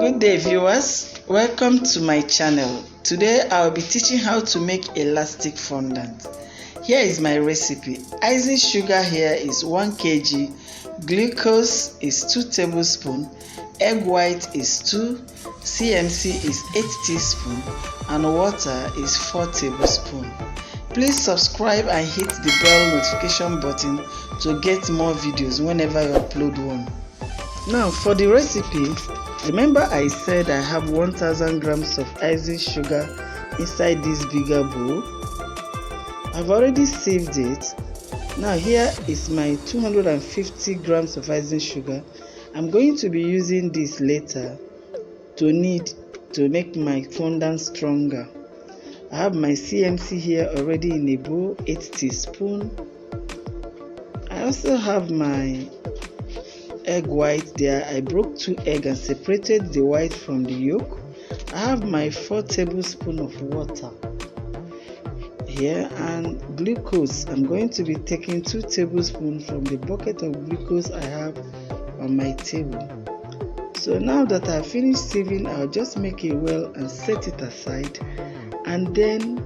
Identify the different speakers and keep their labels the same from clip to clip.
Speaker 1: Good day viewers, welcome to my channel. Today I will be teaching how to make elastic fondant. Here is my recipe. Icing sugar here is 1 kg, glucose is 2 tablespoons, egg white is 2, CMC is 8 teaspoons, and water is 4 tablespoons. Please subscribe and hit the bell notification button to get more videos whenever I upload one. Now for the recipe, remember I said I have 1000 grams of icing sugar inside this bigger bowl. I've already saved it. Now here is my 250 grams of icing sugar. I'm going to be using this later to knead to make my fondant stronger. I have my CMC here already in a bowl, 8 teaspoons. I also have my egg white there. I broke 2 eggs and separated the white from the yolk. I have my 4 tablespoons of water here, and glucose. I'm going to be taking 2 tablespoons from the bucket of glucose I have on my table. So now that I've finished sieving, I'll just make a well and set it aside, and then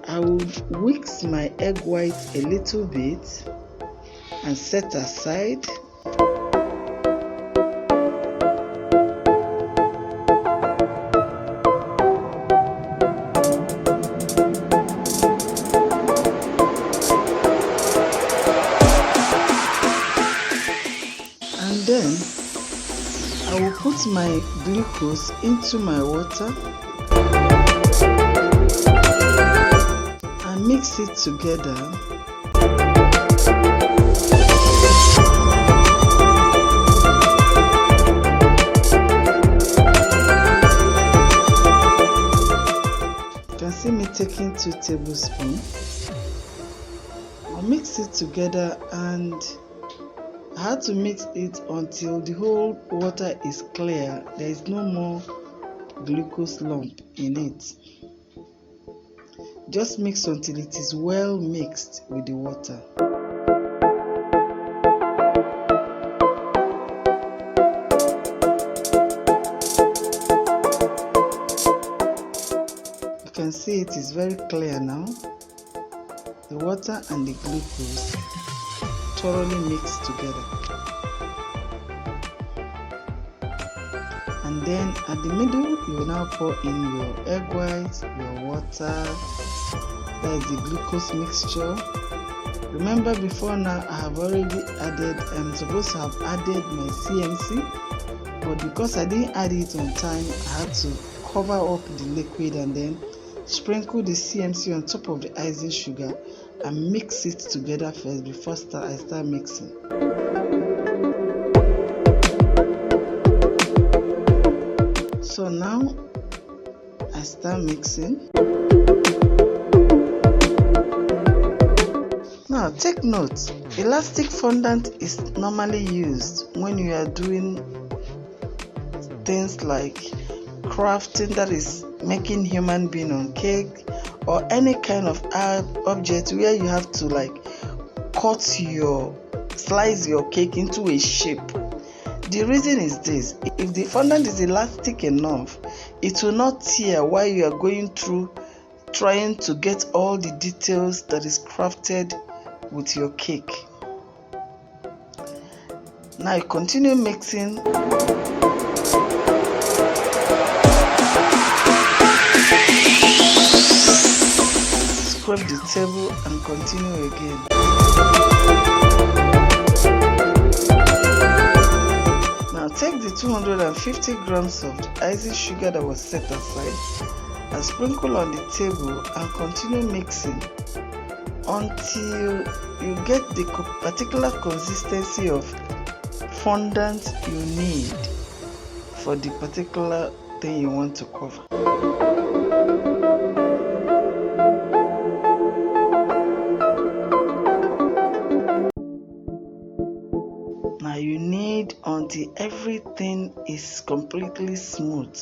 Speaker 1: I will whisk my egg white a little bit and set aside. And then I will put my glucose into my water and mix it together. You can see me taking 2 tablespoons. I'll mix it together, and I had to mix it until the whole water is clear. There is no more glucose lump in it. Just mix until it is well mixed with the water. You can see it is very clear now. The water and the glucose thoroughly mixed together. And then at the middle, you will now pour in your egg white, your water, that is the glucose mixture. Remember, before now I have already added, I'm supposed to have added my CMC, but because I didn't add it on time, I had to cover up the liquid and then sprinkle the CMC on top of the icing sugar and mix it together first before I start mixing. So now I start mixing. Now take note, elastic fondant is normally used when you are doing things like crafting, that is making human being on cake, or any kind of object where you have to like slice your cake into a shape. The reason is this: if the fondant is elastic enough, it will not tear while you are going through trying to get all the details that is crafted with your cake. Now you continue mixing. Scrub the table and continue again. Now take the 250 grams of icing sugar that was set aside and sprinkle on the table and continue mixing until you get the particular consistency of fondant you need for the particular thing you want to cover. Now you knead until everything is completely smooth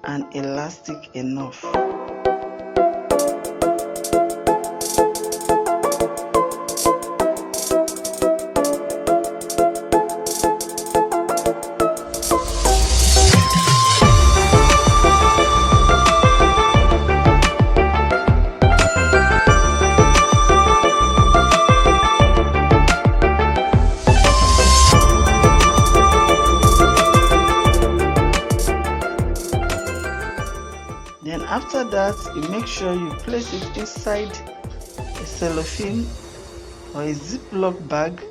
Speaker 1: and elastic enough. Then after that, you make sure you place it inside a cellophane or a ziploc bag.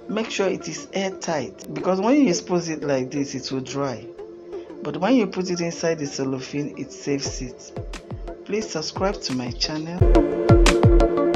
Speaker 1: Make sure it is airtight, because when you expose it like this it will dry, but when you put it inside the cellophane it saves it. Please subscribe to my channel.